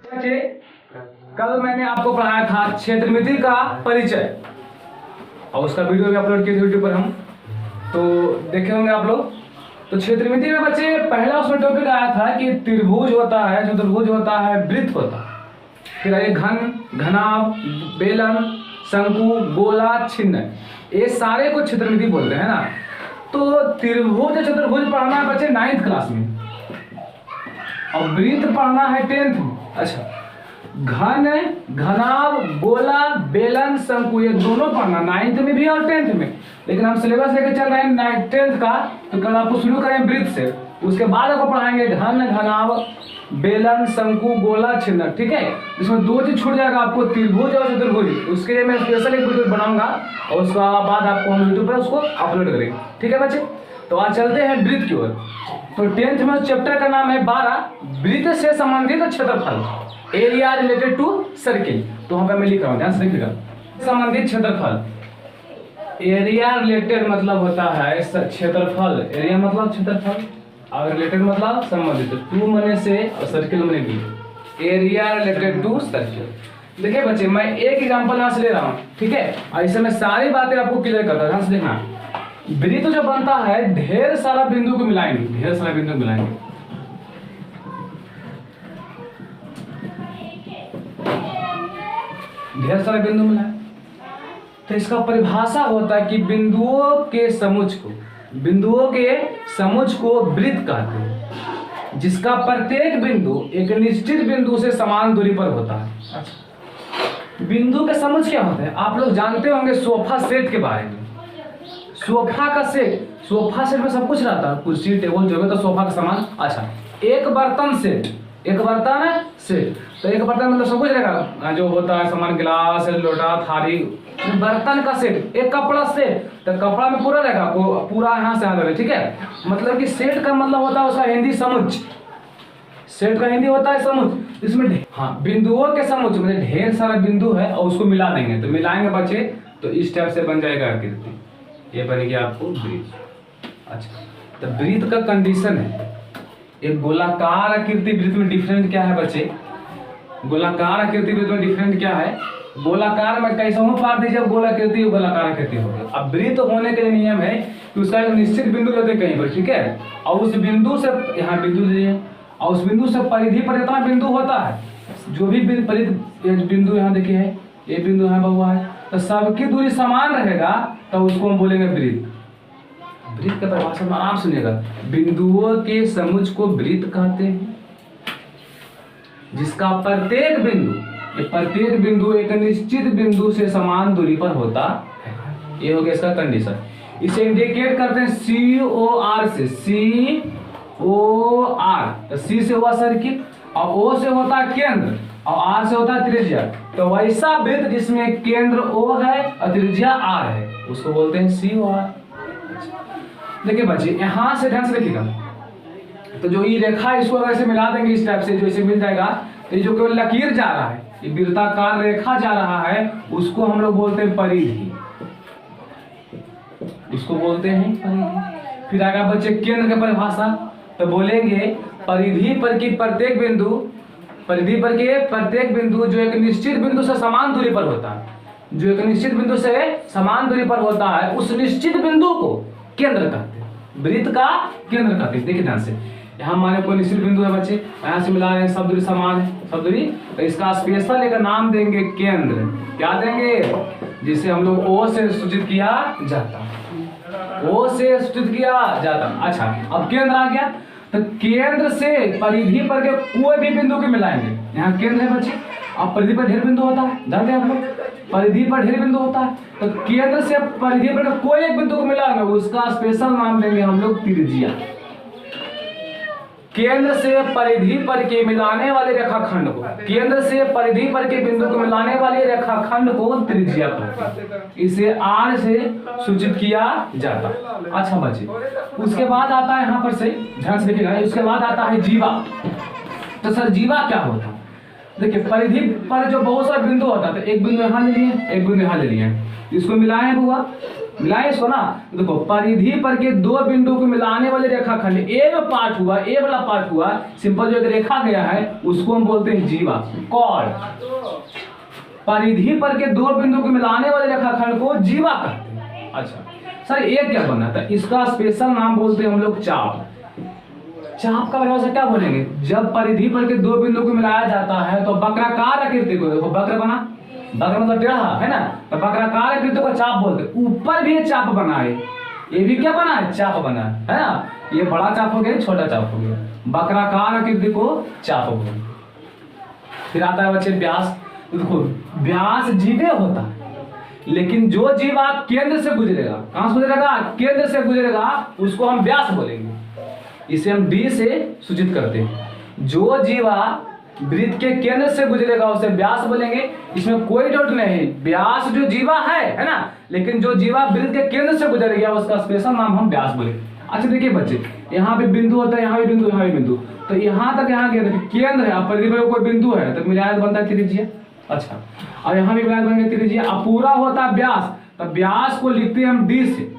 बच्चे, कल मैंने आपको पढ़ाया था क्षेत्रमिति का परिचय और उसका वीडियो भी अपलोड किए थे यूट्यूब पर हम, तो देखे होंगे आप लोग। तो क्षेत्रमिति में बच्चे पहला उसमें टॉपिक आया था कि त्रिभुज होता है, चतुर्भुज होता है, वृत्त होता है, फिर आए घन, घनाभ, बेलन, शंकु, गोला, छिन्न, ये सारे को क्षेत्रमिति बोलते हैं ना। तो त्रिभुज चतुर्भुज पढ़ना है बच्चे 9th क्लास में और वृत्त पढ़ना है 10th में। अच्छा, घन, घनाभ, गोला, बेलन, शंकु ये दोनों पढ़ना 9th में भी और 10th में, लेकिन हम सिलेबस लेकर चल रहे हैं 10th का, तो कल आपको शुरू करें वृत्त से, उसके बाद आपको पढ़ाएंगे घन, घनाभ, बेलन, शंकु, गोला, छिन्न। ठीक है, इसमें दो चीज छूट जाएगा आपको, त्रिभुज और चतुर्भुज। उसके लिए मैं स्पेशल एक वीडियो बनाऊंगा और उसके बाद आपको हम यूट्यूब पर उसको अपलोड करेंगे। ठीक है बच्चे, तो आज चलते हैं वृत्त की ओर। तो 10th में चैप्टर का नाम है 12 वृत्त से संबंधित क्षेत्रफल, एरिया रिलेटेड टू सर्किल। तो वहां पे मैं लिख रहा हूँ, ध्यान से देखिएगा। संबंधित क्षेत्रफल, एरिया रिलेटेड मतलब होता है क्षेत्रफल, एरिया मतलब क्षेत्रफल और रिलेटेड मतलब संबंधित, टू मने से और सर्किल मने भी, एरिया रिलेटेड टू सर्किल। देखिए बच्चे, मैं एक एग्जांपल यहाँ से ले रहा हूँ, ठीक है, ऐसे में सारी बातें आपको क्लियर करता है, ध्यान से देखना। वृत्त जो बनता है ढेर सारा बिंदु को मिलाएंगे, ढेर सारा बिंदु मिलाएंगे, ढेर सारे बिंदु मिलाए, तो इसका परिभाषा होता है कि बिंदुओं के समुच्च को, बिंदुओं के समुच्च को वृत्त कहते हैं, जिसका प्रत्येक बिंदु एक निश्चित बिंदु से समान दूरी पर होता है। अच्छा, बिंदु के समुच्च क्या होता है? आप लोग जानते होंगे सोफा सेट के बारे में। सोफा का सेट, सोफा सेट में सब कुछ रहता है, कुर्सी, टेबल जो है तो सोफा का सामान। अच्छा, एक बर्तन सेट, एक बर्तन है सेट, तो एक बर्तन मतलब सब कुछ रहेगा जो होता है सामान, गिलास, लोटा, थाली, बर्तन का सेट। एक कपड़ा सेट, तो कपड़ा में पूरा रहेगा, पूरा यहाँ से यहाँ, ठीक है। मतलब कि सेट का मतलब होता है उसका हिंदी समुच्च, सेट का हिंदी होता है समुच्च। इसमें हाँ बिंदुओं के समुच्च मतलब ढेर सारा बिंदु है और उसको मिला देंगे, तो मिलाएंगे बच्चे तो इस टाइप से बन जाएगा आकृति, ये बनेगी आपको वृत्त। अच्छा, तो वृत्त का कंडीशन है, एक गोलाकार आकृति वृत्त में डिफरेंट क्या है बच्चे? गोलाकार आकृति वृत्त में डिफरेंट क्या है? गोलाकार में कैसा हूँ पार दीजिए, गोलाकृति गोलाकार आकृति हो गया। अब वृत्त होने के लिए नियम है कि उसका एक निश्चित बिंदु लेते हैं कहीं पर, ठीक है, और उस बिंदु से यहाँ बिंदु लीजिए और उस बिंदु से परिधि पर जितना बिंदु होता है, जो भी बिंदु यहाँ देखिए है, ये बिंदु यहाँ हुआ है, तो सबकी दूरी समान रहेगा, तो उसको हम बोलेंगे वृत्त। वृत्त का परिभाषा में आराम सुनिएगा, बिंदुओं के समुच्च को वृत्त कहते हैं, जिसका प्रत्येक बिंदु एक निश्चित बिंदु से समान दूरी पर होता है। ये हो गया इसका कंडीशन। इसे इंडिकेट करते हैं COR से, COR, तो C से हुआ सर्किल और O से होता है केंद्र और R से होता है त्रिज्या। तो वैसा वृत्त जिसमें केंद्र O है और त्रिज्या R है, उसको बोलते हैं COR। देखिए बच्चे, यहाँ से ध्यान से देखिएगा, तो जो ये रेखा इसको अगर ऐसे मिला देंगे इस टाइप से, जो ऐसे मिल जाएगा, तो ये जो केवल लकीर जा रहा है, ये वृत्ताकार रेखा जा रहा है, उसको हम लोग बोलते हैं परिधि, उसको बोलते हैं परिधि। फिर आगे बच्चे केंद्र की परिभाषा, तो बोलेंगे परिधि पर की प्रत्येक बिंदु, परिधि पर के प्रत्येक बिंदु जो एक निश्चित बिंदु से समान दूरी पर होता है, जो एक निश्चित बिंदु से समान दूरी पर होता है, उस निश्चित बिंदु को केंद्र कहते हैं, वृत्त का केंद्र कहते हैं। देखिए ध्यान से, यहाँ हमारे कोई निश्चित बिंदु है बच्चे, यहाँ से मिला रहे हैं, सब दूरी समान है, सब दूरी, तो इसका स्पेशल एक नाम देंगे केंद्र। क्या देंगे? जिसे हम लोग O से सूचित किया जाता, O से सूचित किया जाता। अच्छा, अब केंद्र आ गया, तो केंद्र से परिधि पर के कोई भी बिंदु के मिलाएंगे। यहाँ केंद्र है बच्चे, अब परिधि पर ढेर बिंदु होता है, जानते हैं आप लोग, परिधि पर ढेर बिंदु होता है, तो केंद्र से परिधि पर कोई एक बिंदु को मिलाएंगे, उसका स्पेशल नाम देंगे हम लोग त्रिज्या। केंद्र से परिधि पर के मिलाने वाले रेखाखंड को, केंद्र से परिधि पर के बिंदु को मिलाने वाले रेखाखंड को त्रिज्या कहते हैं, इसे R से सूचित किया जाता। अच्छा बच्चे, उसके बाद आता है यहाँ पर से ध्यान से देखिएगा, उसके बाद आता है जीवा। तो सर जीवा क्या होता है? देखिए, परिधि पर जो बहुत सारे बिंदु होता है, तो एक बिंदु यहाँ ले लिए, एक बिंदु यहाँ ले लिए, इसको मिलाए हुआ, मिलाएं इसको ना। देखो परिधि पर के दो बिंदु को मिलाने वाले रेखाखंड ए में पार्ट हुआ, ए वाला पार्ट हुआ, सिंपल जो रेखा गया है उसको हम बोलते हैं जीवा, कॉर्ड। परिधि पर के दो बिंदु को मिलाने वाले रेखाखंड को जीवा कहते हैं। अच्छा सर ये क्या बना था, इसका स्पेशल नाम बोलते हैं हम लोग चाप। चाप का परिभाषा क्या बोलेंगे, जब परिधि पर के दो बिंदु को मिलाया जाता है तो वक्राकार आकृति को, देखो वक्र बना, वक्र मतलब टेढ़ा है ना, तो वक्राकार आकृति को चाप बोलते हैं। ऊपर भी चाप बना है, ये भी क्या बना है, चाप बना है ना। ये बड़ा चाप हो गया, छोटा चाप हो गया, वक्राकार आकृति को चाप बोलते हैं। फिर आता है बच्चे व्यास। देखो व्यास जीवे होता है, लेकिन जो जीवा केंद्र से गुजरेगा, कहां से गुजरेगा, केंद्र से गुजरेगा, उसको हम व्यास बोलेंगे। इसे हम डी से सूचित करते हैं। जो जीवा वृत्त के केंद्र से गुजरेगा उसे व्यास बोलेंगे, इसमें कोई डाउट नहीं। व्यास जो जीवा है ना, लेकिन जो जीवा वृत्त के केंद्र से गुजर गया उसका स्पेशल नाम हम व्यास बोलेंगे। अच्छा देखिए बच्चे, यहाँ पे बिंदु होता है, यहाँ भी बिंदु, यहाँ भी बिंदु, तो यहाँ तक यहाँ केंद्र है, परिधि पर कोई बिंदु है तो मिलाया बनता है त्रिज्या। अच्छा और यहाँ भी मिलाया बनेगा त्रिज्या। अब पूरा होता है व्यास, तो व्यास को लिखते हैं हम डी से,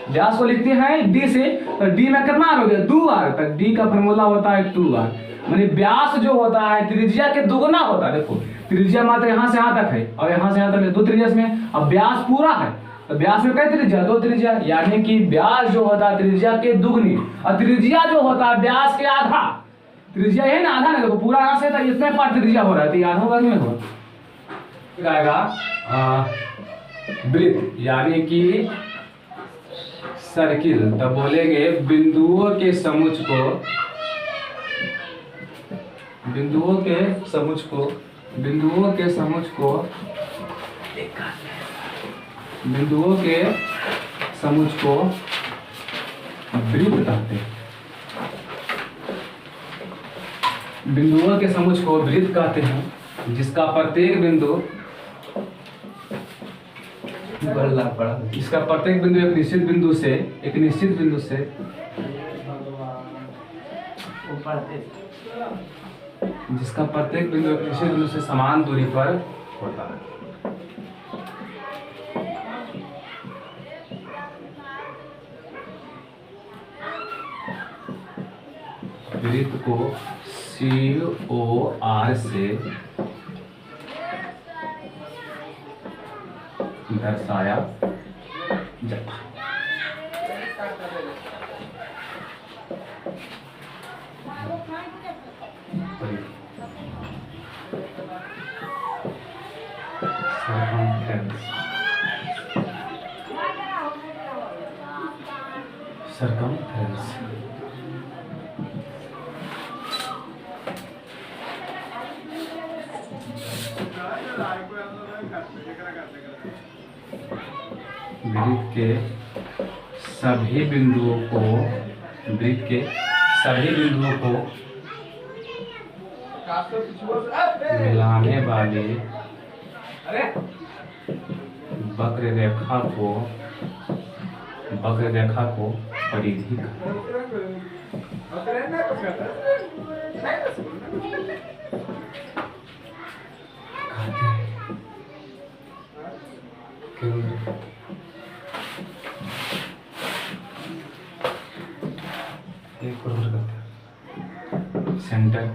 व्यास को लिखते हैं डी से, तो डी में कितना हो गया, 2r, तो डी का फॉर्मूला होता है 2r। माने व्यास जो होता है त्रिज्या के दुगना होता है। देखो त्रिज्या मात्र यहाँ से यहाँ तक है और यहाँ से यहाँ तक है, दो त्रिज्या में। अब व्यास पूरा है तो व्यास में कई त्रिज्या, दो त्रिज्या, यानी कि व्यास जो होता है त्रिज्या के दुगनी, और त्रिज्या जो होता है व्यास के आधा। त्रिज्या है ना, आधा ना, देखो पूरा यहाँ से था, इतने पार्ट त्रिज्या हो रहा है, तो आधा होगा नहीं होगा, आएगा वृत्त यानी कि सर्किल। तब बोलेंगे बिंदुओं के समुच्च को, बिंदुओं के समुच्च को, बिंदुओं के समुच्च को, बिंदुओं के समुच्च को वृत्त कहते हैं। बिंदुओं के समुच्च को वृत्त कहते हैं, जिसका प्रत्येक बिंदु, इसका प्रत्येक बिंदु एक निश्चित बिंदु से, एक निश्चित बिंदु से जिसका प्रत्येक बिंदु एक निश्चित बिंदु से समान दूरी पर होता है। वृत्त को COR से दर्शाया जाता है। सरकमफ्रेंस वृत्त के सभी बिंदुओं को, वृत्त के सभी बिंदुओं को मिलाने वाले वक्र रेखा को, वक्र रेखा को परिधि सेंटर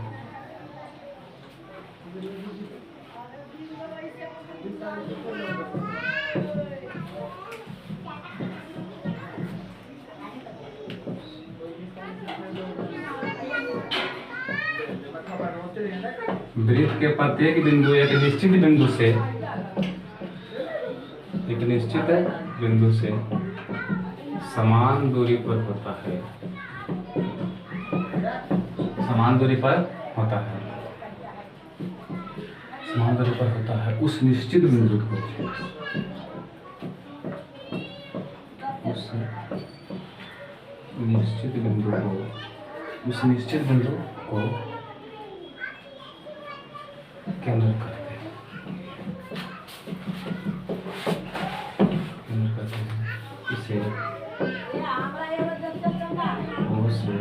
वृत्त के प्रत्येक बिंदु एक निश्चित बिंदु से, एक निश्चित बिंदु से समान दूरी पर होता है, समान दूरी पर होता है, समान दूरी पर होता है। उस निश्चित बिंदु को, उस निश्चित बिंदु को, उस निश्चित बिंदु को केंद्र करते हैं, केंद्र करते हैं। इसे O से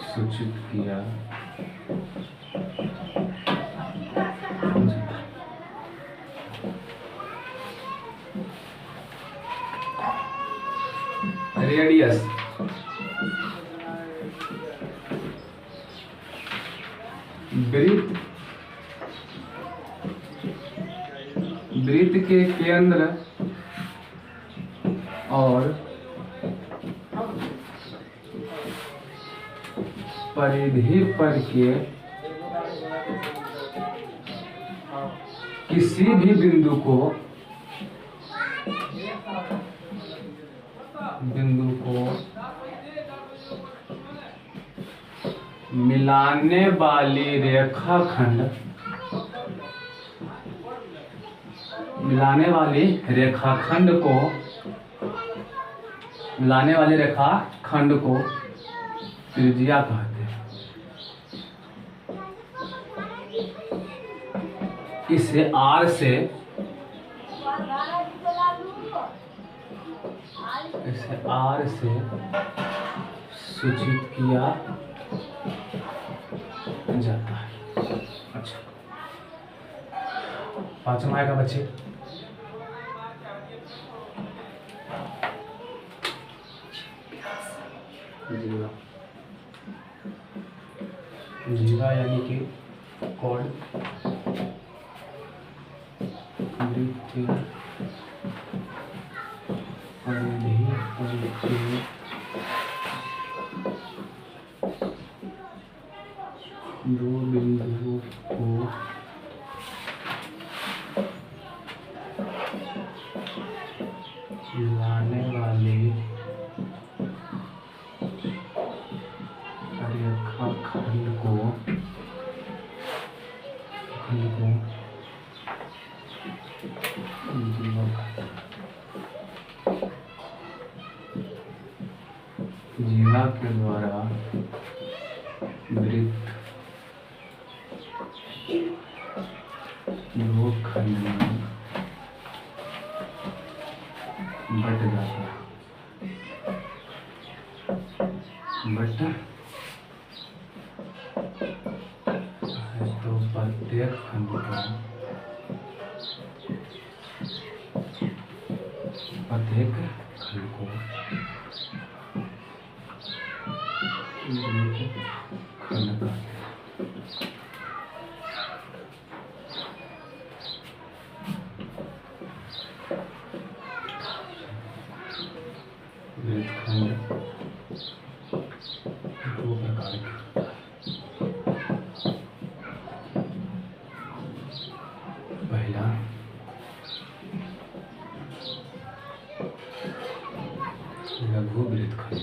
सूचित किया रेडियस। वृत्त के केंद्र और परिधि पर के किसी भी बिंदु को मिलाने वाली रेखाखंड को त्रिज्या कहते हैं। इसे R से सूचित किया जाता है। अच्छा, पांचवा आएगा बच्चे जीवा यानी कि कॉर्ड दो बिंदुओं को मिलाने वाले रेखाखंड को जीवा के द्वारा वृत्त दो खंड में बट जाता है। तो प्रत्येक खंड को खंड का वृत्तखंड दो प्रकार के होता है। पहला लघु वृत्तखंड,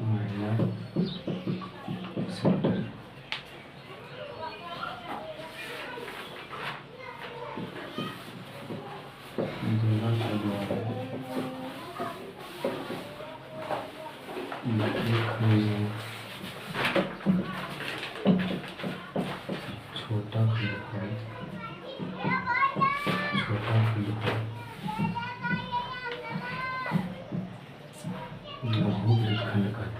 माइनर सेक्टर। जीवा के द्वारा छोटा खंड को लघु वृत्तखंड कहते हैं।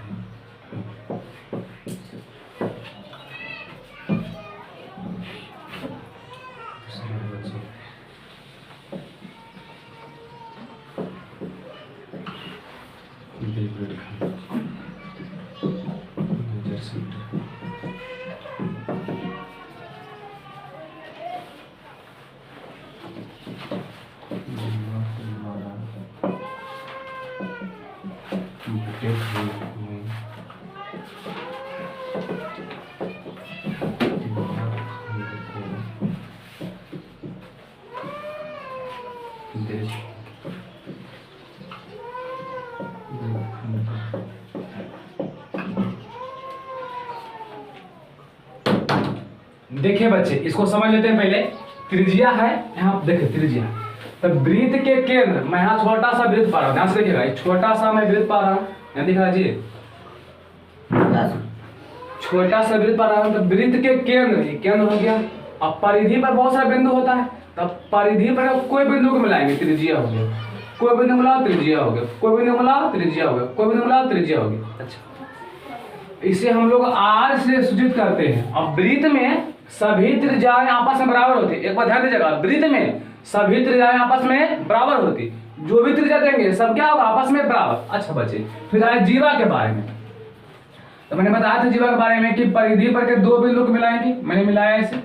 देखिए बच्चे, इसको समझ लेते हैं। पहले त्रिज्या है, यहाँ देखिए त्रिज्या। तो वृत्त के केंद्र, मैं यहाँ छोटा सा वृत्त पा रहा हूँ, ध्यान से देखिएगा, छोटा सा मैं वृत्त पा रहा हूँ, यहाँ दिख रहा जी, छोटा सा वृत्त पा रहा हूँ। तो वृत्त के केंद्र, ये केंद्र हो गया। अब परिधि पर बहुत सारे बिंदु होता है, तब परिधि पर कोई बिंदु को मिलाएंगे, त्रिज्या हो गया। कोई बिंदु मिलाओ, त्रिज्या हो गया। कोई बिंदु मिलाओ, त्रिज्या हो गया। कोई बिंदु मिलाओ, त्रिज्या हो गया। अच्छा, इसे हम लोग R से सूचित करते हैं। अब वृत्त में सभी त्रिज्याएं आपस में बराबर होती है। एक बार ध्यान दीजिएगा, वृत्त में सभी त्रिज्याएं आपस में बराबर होती। जो भी त्रिज्या देंगे सब क्या होगा, आपस में बराबर। अच्छा बच्चे, फिर आए जीवा के बारे में। तो मैंने बताया था जीवा के बारे में कि परिधि पर के दो बिंदु को मिलाएंगे, मैंने मिलाया इसे।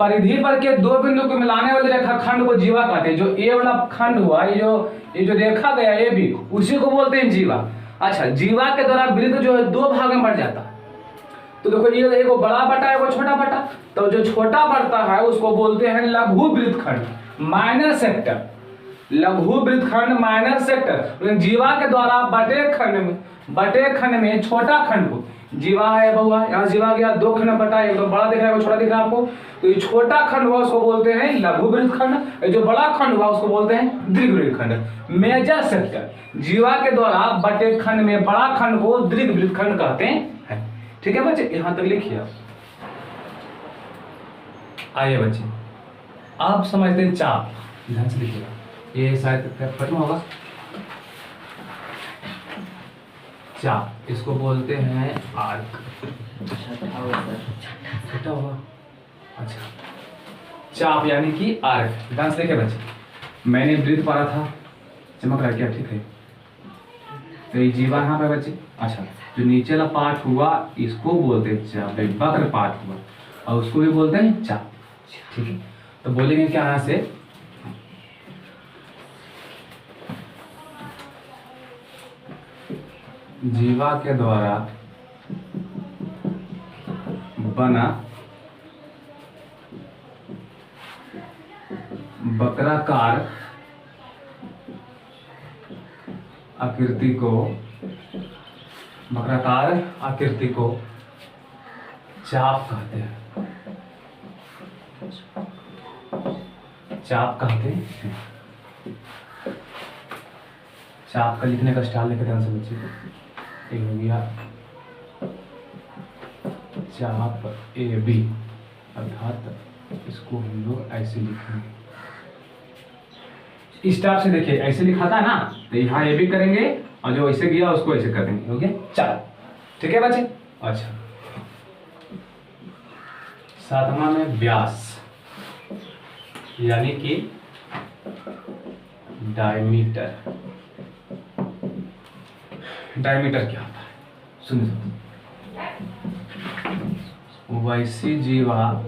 परिधि पर के दो बिंदु को मिलाने वाले रेखाखंड को जीवा कहते हैं। जो ए वाला खंड हुआ, ये जो रेखा गया ए बी, उसी को बोलते हैं जीवा। अच्छा, जीवा के द्वारा वृत्त जो है दो भाग में बढ़ जाता है। तो देखो ये एगो बड़ा बटा है, एगो छोटा बटा। तो जो छोटा बढ़ता है उसको बोलते हैं लघु वृत्तखंड, माइनर सेक्टर। लघु वृत्तखंड माइनर सेक्टर। जीवा के द्वारा बटे खंड में छोटा खंड को, जीवा है बहुआ, यहाँ जीवा गया, दो खंड बटा, एक तो बड़ा दिख रहा है, छोटा दिख रहा है आपको। तो ये छोटा खंड हुआ उसको बोलते हैं लघु वृत्तखंड, जो बड़ा खंड हुआ उसको बोलते हैं दीर्घ वृत्तखंड, मेजर सेक्टर। जीवा के द्वारा बटे खंड में बड़ा खंड को दीर्घ वृत्तखंड कहते हैं। ठीक है बच्चे, यहां तक लिखिए आप। आइए बच्चे, आप समझते हैं चाप, ध्यान से लिखिएगा, ये शायद खत्म होगा। चाप, इसको बोलते हैं आर्क। छोटा होगा, अच्छा। चाप यानी कि आर्क, ध्यान से देखिए बच्चे, मैंने वृत्त पढ़ा था, चमक रहा है क्या? ठीक है। तो ये जीवा यहाँ पे बच्चे। अच्छा, जो नीचे वाला पार्ट हुआ इसको बोलते हैं चाप, वक्र पार्ट हुआ और उसको भी बोलते हैं चाप। ठीक है, तो बोलेंगे क्या यहाँ से, जीवा के द्वारा बना वक्राकार आकृति को चाप कहते हैं। चाप कहते हैं। चाप का लिखने का स्टाइल लेकर ध्यान से बच्चे, एक हो गया चाप ए बी, अर्थात इसको हम लोग ऐसे लिखेंगे, इस टाइप से। देखिए ऐसे लिखा था ना, तो यहाँ ए बी करेंगे और जो ऐसे गया उसको ऐसे कर देंगे, हो गया चाप। ठीक है बच्चे। अच्छा, सातवां में व्यास यानी कि डायमीटर। डायमीटर क्या होता है सुनिए। वैसी जीवा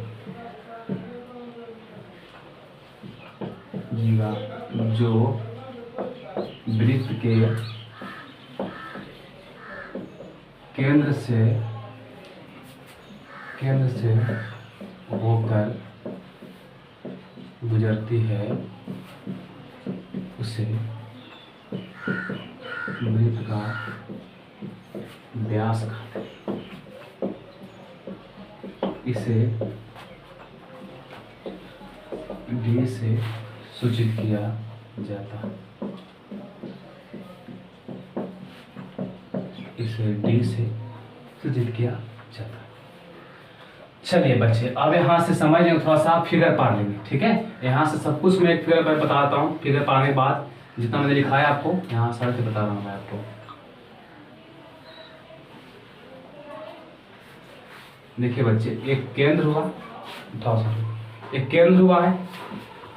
जो वृत्त के केंद्र से होकर गुजरती है उसे वृत्त का व्यास कहते हैं। इसे डी से सूचित किया जाता है। इसे डी से सूचित किया जाता है। चलिए बच्चे, अब यहाँ से समझ लेंगे, थोड़ा सा फिगर पढ़ लेंगे। ठीक है, यहाँ से सब कुछ मैं एक फिगर पर बताता हूँ। फिगर पढ़ने के बाद जितना मैंने लिखा है आपको यहाँ सारे से बता रहा हूँ मैं आपको। देखिए बच्चे, एक केंद्र हुआ, एक केंद्र हुआ है,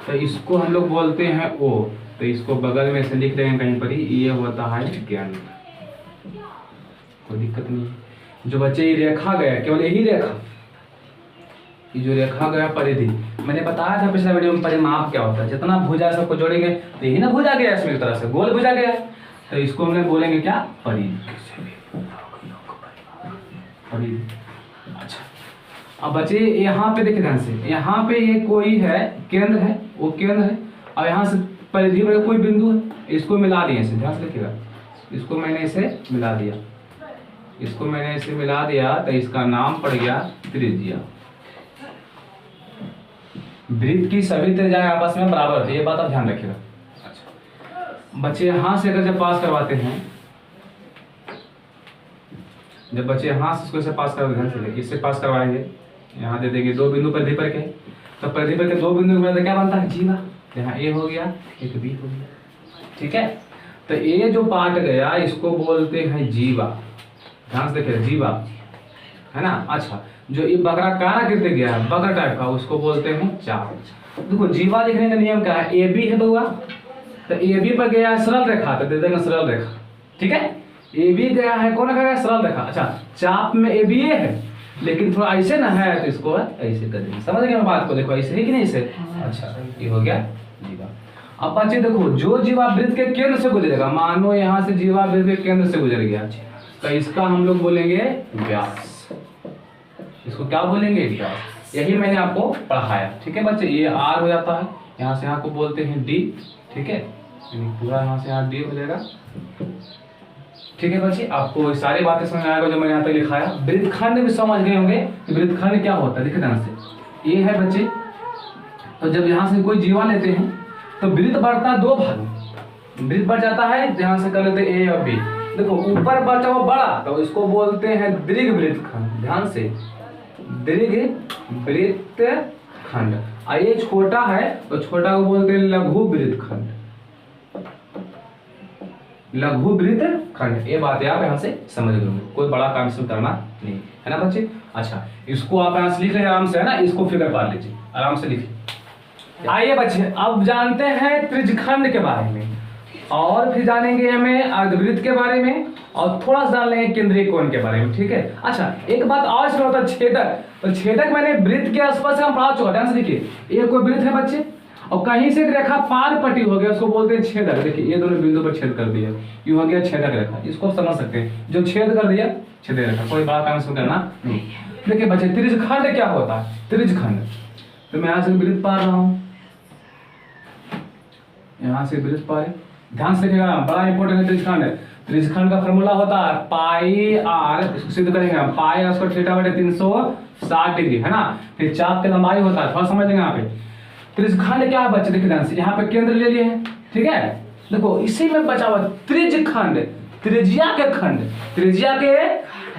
तो इसको हम लोग बोलते हैं ओ। तो इसको बगल में से लिख देंगे कहीं पर ही, ये होता है केंद्र, कोई दिक्कत नहीं है। जो बच्चे ये रेखा गया, केवल यही रेखा, ये जो रेखा गया परिधि, मैंने बताया था पिछले वीडियो में परिमाप क्या होता है। जितना भुजा सबको जोड़ेंगे तो यही ना भुजा गया, इसमें एक तरह से गोल भुजा गया, तो इसको हम लोग बोलेंगे क्या, परिधि। अच्छा, अब बच्चे यहाँ पे देखिए ध्यान से, यहाँ पे ये कोई है केंद्र है, वो केंद्र है, और यहाँ से परिधि पर कोई बिंदु है, इसको मिला दिए इसे, ध्यान से देखिएगा, इसको मैंने इसे मिला दिया, इसको मैंने इसे मिला दिया, तो इसका नाम पड़ गया त्रिज्या। वृत्त की सभी त्रिज्याएं आपस में बराबर होती है, ये बात आप ध्यान रखिएगा। अच्छा बच्चे, यहाँ से अगर जब पास करवाते हैं, जब बच्चे यहाँ से इसको पास करवाते हैं, ध्यान से इससे पास करवाएंगे, यहाँ दे देंगे दो बिंदु परिधि पर के, तो परिधि पर के दो बिंदु में क्या बनता है, जीवा। यहाँ ए हो गया, एक बी हो गया। ठीक है, तो ये जो पार्ट गया इसको बोलते हैं जीवा। ध्यान से देखिए, जीवा है ना। अच्छा, जो ये वक्राकार आकृति गया है, वक्र टाइप का, उसको बोलते हैं चाप। देखो जीवा लिखने का नियम क्या है, ए बी है बउआ, तो ए बी पर गया है सरल रेखा, तो दे देंगे सरल रेखा। ठीक है, ए बी गया है, कौन रखा गया सरल रेखा। अच्छा, चाप में ए बी ए है, लेकिन थोड़ा ऐसे ना है, तो इसको ऐसे कर देंगे। समझ गए बात को, देखो ऐसे है कि नहीं ऐसे। अच्छा, ये हो गया जीवा। अब बच्चे देखो, जो जीवा वृत्त के केंद्र से गुजरेगा, मानो यहाँ से जीवा वृत्त के केंद्र से गुजर गया, तो इसका हम लोग बोलेंगे व्यास। इसको क्या बोलेंगे, व्यास। यही मैंने आपको पढ़ाया। ठीक है बच्चे, ये आर हो जाता है, यहाँ से यहाँ को बोलते हैं डी। ठीक है, पूरा यहाँ से यहाँ डी हो जाएगा। ठीक है बच्चे, आपको सारी बातें समझ आएगा जो मैंने यहाँ पे लिखाया। वृत्तखंड भी समझ गए होंगे कि वृत्तखंड क्या होता है। देखिए ध्यान से, ये है बच्चे, तो जब यहाँ से कोई जीवा लेते हैं तो वृत्त बढ़ता है दो भाग में। वृत्त बढ़ जाता है, यहाँ से कर लेते हैं ए और बी। देखो ऊपर बचा हुआ बड़ा, तो इसको बोलते हैं दीर्घ वृत्तखंड। ध्यान से, दीर्घ वृत्तखंड। और ये छोटा है, तो छोटा को बोलते हैं लघु वृत्तखंड। लघु वृत्तखंड, ये बात आप यहाँ से समझ लोगे, कोई बड़ा काम इसमें करना नहीं है ना बच्चे। अच्छा, इसको आप यहाँ से लिख लीजिए आराम से, है ना, इसको फिगर पार लीजिए, आराम से लिखिए। आइए बच्चे, अब जानते हैं त्रिज्यखंड के बारे में, और फिर जानेंगे हमें अर्धवृत्त के बारे में, और थोड़ा सा जान लेंगे केंद्रीय कोण के बारे में। ठीक है। अच्छा, एक बात और इसमें होता है छेदक। तो छेदक मैंने वृत्त के आसपास हम पढ़ा चुका, ध्यान से देखिए। ये कोई वृत्त है बच्चे, और कहीं से एक रेखा पार पटी हो गया, उसको बोलते हैं छेदक। देखिए ये दोनों बिंदु पर छेद कर दिया, ये हो गया छेदक रेखा। इसको आप समझ सकते हैं, जो छेद कर दिया छेदक रेखा, कोई बड़ा काम इसमें करना नहीं। देखिए बच्चे, त्रिज्यखंड क्या होता है। त्रिज्यखंड, तो मैं यहाँ से वृत्त पा रहा हूँ, यहाँ से वृत्त पा रहे, ध्यान से देखिएगा, बड़ा इंपॉर्टेंट है त्रिज्यखंड। त्रिज्यखंड का फॉर्मूला होता है पाई आर, इसको सिद्ध करेंगे हम, पाई आर स्क्वायर थीटा बटे 360 डिग्री, है ना। फिर चाप की लंबाई होता है, थोड़ा समझ लेंगे यहाँ पे। त्रिज्यखंड क्या है बच्चे, देखिए ध्यान से, यहाँ पे केंद्र ले लिए हैं। ठीक है, देखो इसी में बचा हुआ त्रिज्यखंड, त्रिज्या के खंड, त्रिज्या के,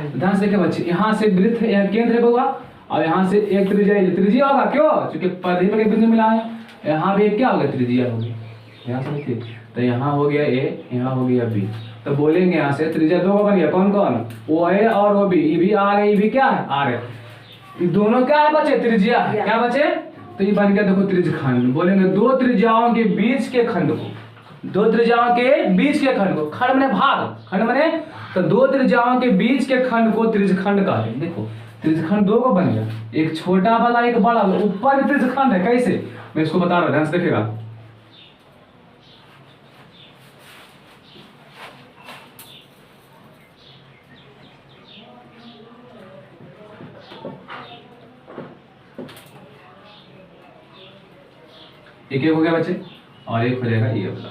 ध्यान से देखिए बच्चे, यहाँ से वृत्त यहाँ केंद्र है बउआ, और यहाँ से एक त्रिज्या होगा, क्यों, क्योंकि परिधि में बिंदु मिला है। यहाँ भी क्या हो गया, त्रिज्या हो गया। यहाँ से देखिए, तो यहाँ हो गया ए, यहाँ हो गया बी, तो बोलेंगे यहाँ से त्रिज्या दो का बन गया, कौन कौन, ओ ए और ओ बी। ई भी आर है, ई भी क्या है, आर है। ये दोनों क्या है बच्चे, त्रिज्या है। क्या बच्चे, तो ये बन गया देखो त्रिज्यखंड। बोलेंगे दो त्रिज्याओं के बीच के खंड को, दो त्रिज्याओं के बीच के खंड को, खंड माने भाग, खंड माने, तो दो त्रिज्याओं के बीच के खंड को त्रिज्यखंड कहते हैं। देखो त्रिज्यखंड दो को बन गया, एक छोटा वाला एक बड़ा वाला, ऊपर भी त्रिज्यखंड है। कैसे, मैं इसको बता रहा हूं, ध्यान से देखिएगा। एक हो गया बच्चे, और एक हो जाएगा ये वाला,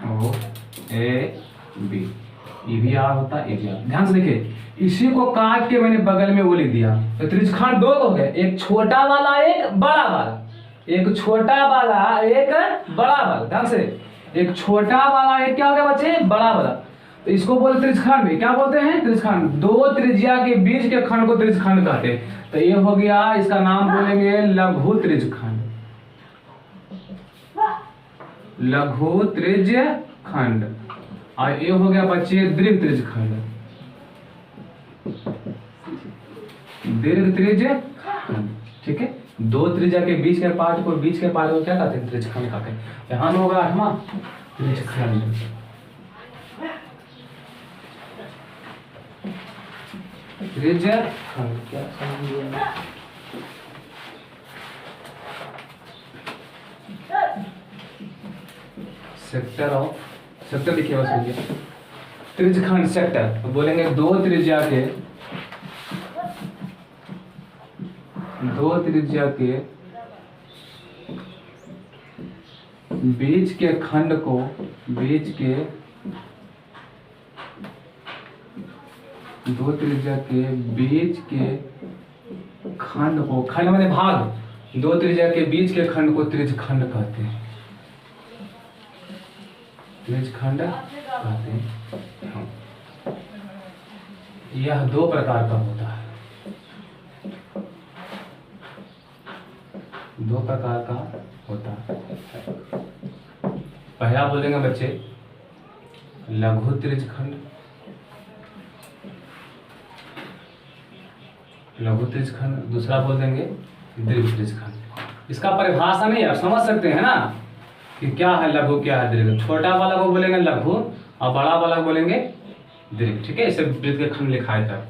ओ ए बी। ये भी आर होता है, ये भी आर। ध्यान से देखिए, इसी को काट के मैंने बगल में वो लिख दिया, तो त्रिज्यखंड दो हो गए, एक छोटा वाला एक बड़ा वाला, एक छोटा वाला एक बड़ा वाला। ध्यान से, एक छोटा वाला एक क्या हो गया बच्चे, बड़ा वाला। तो इसको बोलते त्रिज्यखंड भी, क्या बोलते हैं, त्रिज्यखंड। दो त्रिज्या के बीच के खंड को त्रिज्यखंड कहते हैं। तो ये हो गया, इसका नाम बोलेंगे लघु त्रिज्यखंड, लघु त्रिज्यखंड। और ये हो गया बच्चे दीर्घ त्रिज्यखंड, दीर्घ त्रिज्यखंड। ठीक है, दो त्रिज्या के बीच के पार्ट को, बीच के पार्ट को क्या कहते हैं, त्रिज्यखंड कहते हैं। यहाँ होगा 8वां त्रिज्यखंड। त्रिज्यखंड क्या समझिए, सेक्टर ऑफ, सेक्टर लिखिए बस भैया, त्रिज्यखंड सेक्टर। तो बोलेंगे दो त्रिज्या के, दो त्रिज्या के बीच के खंड को, बीच के, दो त्रिज्या के बीच के खंड को, खंड माने भाग, दो त्रिज्या के बीच के खंड को त्रिज्यखंड कहते हैं, त्रिज्यखंड कहते हैं। यह दो प्रकार का होता है, दो प्रकार का होता है। पहला बोलेंगे बच्चे लघु त्रिज्यखंड, लघु त्रिज्यखंड। दूसरा बोल देंगे दीर्घ त्रिज्यखंड। इसका परिभाषा नहीं आप समझ सकते हैं ना कि क्या है लघु क्या है दीर्घ। छोटा वाला को बोलेंगे लघु और बड़ा वाला को बोलेंगे दीर्घ। ठीक है, इसे वृत्त के खंड लिखा है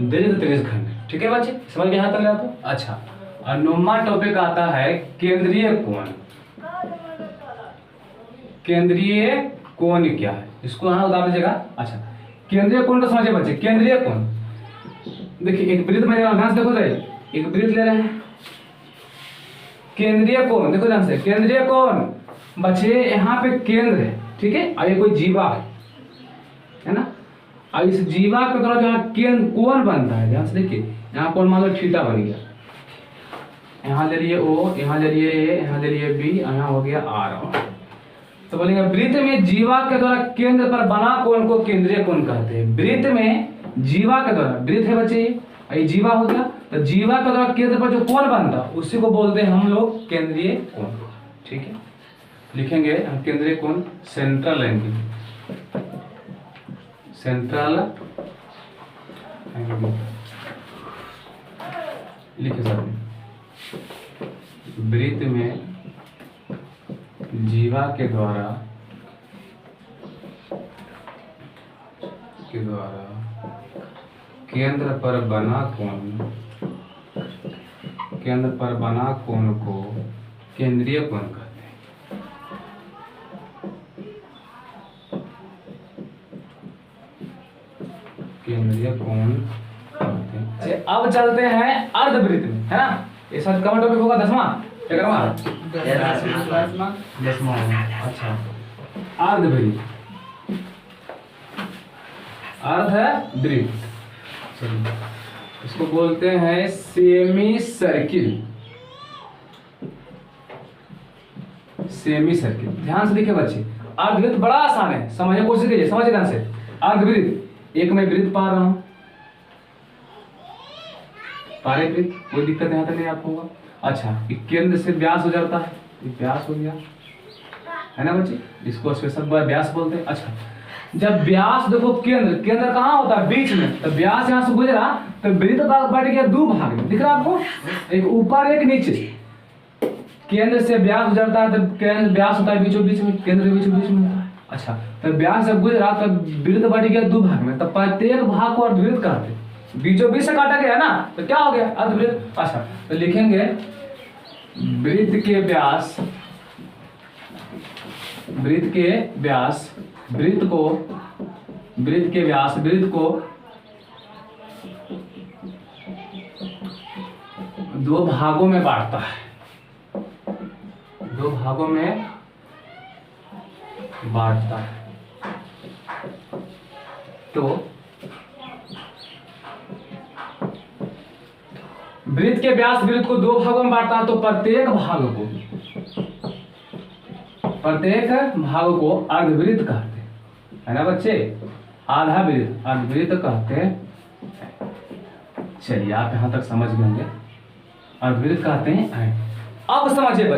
दीर्घ त्रिज्य खंड। ठीक है बच्चे, समझ गए यहाँ तक आपको। अच्छा, और 9वां टॉपिक आता है केंद्रीय कोण। केंद्रीय कोण क्या है, इसको यहाँ उतार दीजिएगा। अच्छा, केंद्रीय कोण को समझिए बच्चे। केंद्रीय कोण देखिए, एक वृत्त में ध्यान से देखो जाइए, एक वृत्त ले रहे हैं, केंद्रीय कोण देखो ध्यान से। केंद्रीय कोण बच्चे यहाँ पे केंद्र है, ठीक है, और ये कोई जीवा है ना, और इस जीवा के द्वारा जो है केंद्र कोण बनता है। ध्यान से देखिए, यहाँ कोण मान लो थीटा बन गया, यहाँ ले लिए ओ, यहाँ ले लिए ए, यहाँ ले लिए बी, यहाँ हो गया आर। तो बोलेंगे वृत्त में जीवा के द्वारा केंद्र पर बना कोण को केंद्रीय कोण कहते हैं। वृत्त में जीवा के द्वारा, वृत्त है बच्चे ये जीवा हो गया, तो जीवा के द्वारा केंद्र पर जो कोण बनता उसी को बोलते हैं हम लोग केंद्रीय कोण। ठीक है, लिखेंगे हम केंद्रीय कोण सेंट्रल एंगल। सेंट्रल एंगल लिखे सर। वृत्त में जीवा के द्वारा केंद्र पर बना कोण को केंद्रीय कोण कहते हैं। केंद्रीय कोण कहते हैं। अब चलते हैं अर्धवृत्त में, है ना। ये सब कौन टॉपिक होगा 10वां 10वां। अच्छा, अर्धवृत्त, अर्धवृत्त इसको बोलते हैं सेमी सर्किल। सेमी सर्किल, ध्यान से देखिए बच्चे, अर्धवृत्त बड़ा आसान है, समझने की कोशिश कीजिए, समझिए ध्यान से। अर्धवृत्त, एक मैं वृत्त पा रहा हूं, पारे वृत्त, कोई दिक्कत यहाँ तक नहीं आपको होगा। अच्छा, केंद्र से व्यास हो जाता है, व्यास हो गया, है ना बच्चे, इसको स्पेशल व्यास बोलते हैं। अच्छा, जब व्यास देखो, केंद्र कहाँ होता है, बीच में, तो व्यास यहाँ से गुजरा तो वृत्त बढ़ गया 2 भाग में, दिख रहा है आपको, एक ऊपर एक नीचे। केंद्र से व्यास गुजरता है तो केंद्र व्यास होता है बीचों बीच में, केंद्र बीचों बीच में होता है। अच्छा, तो व्यास जब गुजरा तो वृत्त बढ़ गया 2 भाग में, तो प्रत्येक भाग को अर्धवृत्त कहते हैं। बीचों बीच से काटा गया ना, तो क्या हो गया, अर्धवृत्त। अच्छा, तो लिखेंगे वृत्त के व्यास, वृत्त को 2 भागों में बांटता है, 2 भागों में बांटता है। तो वृत्त के व्यास वृत्त को 2 भागों में बांटता है, तो प्रत्येक भाग को अर्धवृत्त कहते हैं, है ना बच्चे। आधा वृत्त अर्धवृत्त कहते हैं। चलिए, आप यहां तक समझ गए होंगे, अर्धवृत्त कहते हैं। अब समझिए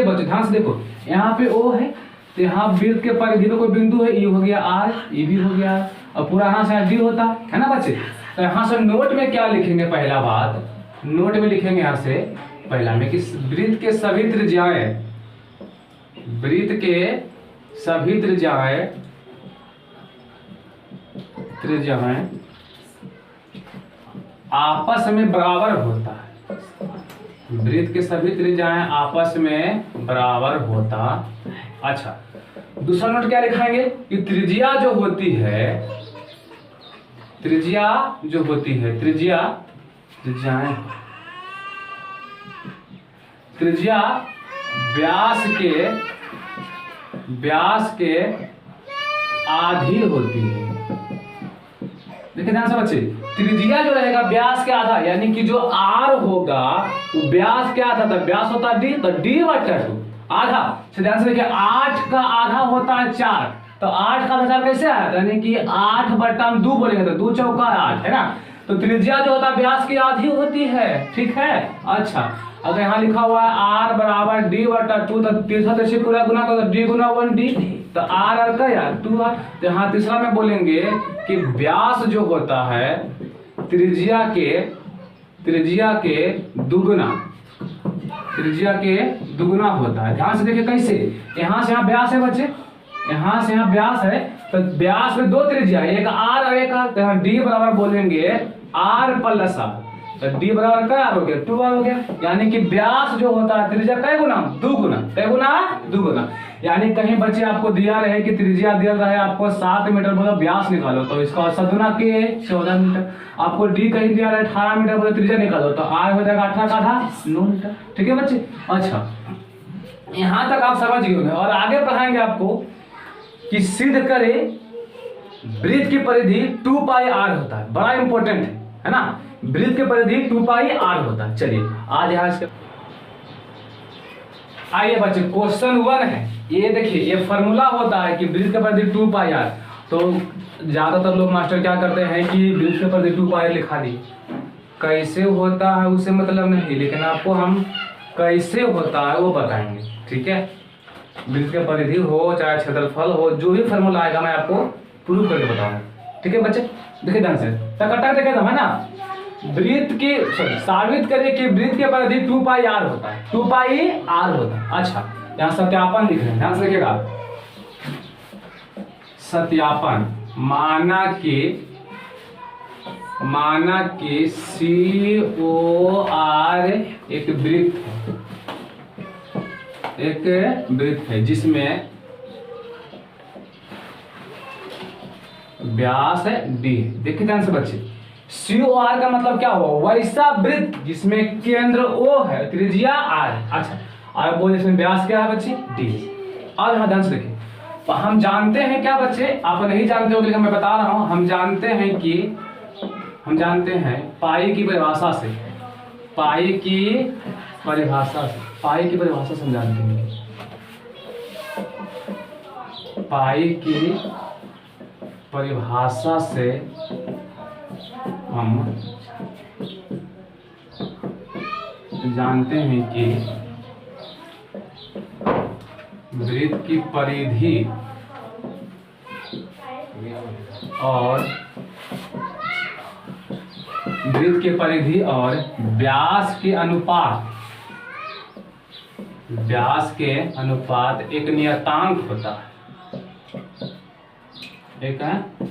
बच्चों, ध्यान से देखो, यहाँ पे O है, तो यहाँ वृत्त के परिधि में कोई बिंदु है, E हो गया R, E भी हो गया, और पूरा यहाँ से D होता है ना बच्चे। तो यहाँ से नोट में क्या लिखेंगे, पहला बात नोट में लिखेंगे यहाँ से पहला में कि वृत्त के सभी त्रिज्याएं आपस में बराबर होता है। वृत्त के सभी त्रिज्याएं आपस में बराबर होता। अच्छा, दूसरा नोट क्या लिखाएंगे कि त्रिज्या जो होती है, त्रिज्या व्यास के आधी होती है। देखिए ध्यान से बच्चे, त्रिज्या जो रहेगा व्यास के आधा, यानी कि जो R होगा वो व्यास के आधा, तो व्यास होता है D, तो D/2 आधा। ध्यान से देखिए, 8 का आधा होता है 4, तो 8 का आधा 4 कैसे आया, यानी कि 8/2 बोलेंगे तो 2 चौका 8, है ना। तो त्रिज्या जो होता है व्यास की आधी होती है, ठीक है। अच्छा, अगर यहाँ लिखा हुआ है R = D/2, तो तीसरा से पूरा गुना करो, D × 1D, तो R का यार 2R। तो यहाँ तीसरा में बोलेंगे कि व्यास जो होता है त्रिज्या के दुगुना त्रिज्या के दुगुना होता है। ध्यान से देखिए कैसे, यहाँ से यहाँ व्यास है बच्चे, यहाँ से यहाँ व्यास है, तो व्यास में दो त्रिज्या, एक आर और एक आर, तो यहाँ डी बराबर बोलेंगे आर प्लस आर, तो डी बराबर क्या हो गया 2r हो गया। यानी कि व्यास जो होता है त्रिज्या कै गुना दुगुना, कै गुना दुगुना। यानी कहीं बच्चे आपको दिया रहे कि त्रिज्या दिया रहे आपको 7 मीटर, बोलो व्यास निकालो, तो इसका सदुना के 14 मीटर। आपको डी कहीं दिया रहे 18 मीटर, बोलो त्रिज्या निकालो, तो आर हो जाएगा 18 का आधा 9 मीटर। ठीक है बच्चे, अच्छा यहाँ तक आप समझ गए होंगे। और आगे पढ़ाएंगे आपको कि सिद्ध करे वृत्त की परिधि 2 पाई आर होता है, बड़ा इंपॉर्टेंट है ना। वृत्त की परिधि 2 पाई आर होता है। चलिए आज यहाँ इसके आइए बच्चे क्वेश्चन 1 है। ये देखिए ये फॉर्मूला होता है कि वृत्त की परिधि 2 पाई आर। तो ज्यादातर लोग मास्टर क्या करते हैं कि वृत्त की परिधि 2 पाई लिखा दी, कैसे होता है उसे मतलब नहीं, लेकिन आपको हम कैसे होता है वो बताएंगे। ठीक है, वृत्त की परिधि हो चाहे क्षेत्रफल हो, जो भी फॉर्मूला आएगा मैं आपको प्रूव करके बताऊंगा। ठीक है बच्चे, देखिए ध्यान से टकटक देखे था है ना। वृत्त की साबित करें कि वृत्त की परिधि 2 पाई आर होता है, 2 पाई आर होता है। अच्छा यहाँ सत्यापन लिख रहे हैं, ध्यान से देखिएगा। सत्यापन माना कि COR एक वृत्त है, एक वृत्त है जिसमें व्यास है D। देखिए ध्यान से बच्चे, COR का मतलब क्या हुआ, वैसा वृत्त जिसमें केंद्र O है, त्रिज्या R है। अच्छा और बोल इसमें व्यास क्या है बच्चे D। और यहाँ ध्यान से देखिए, तो हम जानते हैं क्या बच्चे, आप नहीं जानते हो लेकिन मैं बता रहा हूं, हम जानते हैं पाई की परिभाषा से, पाई की परिभाषा से हम जानते हैं, पाई की परिभाषा से हम जानते हैं कि वृत्त की परिधि और व्यास के अनुपात एक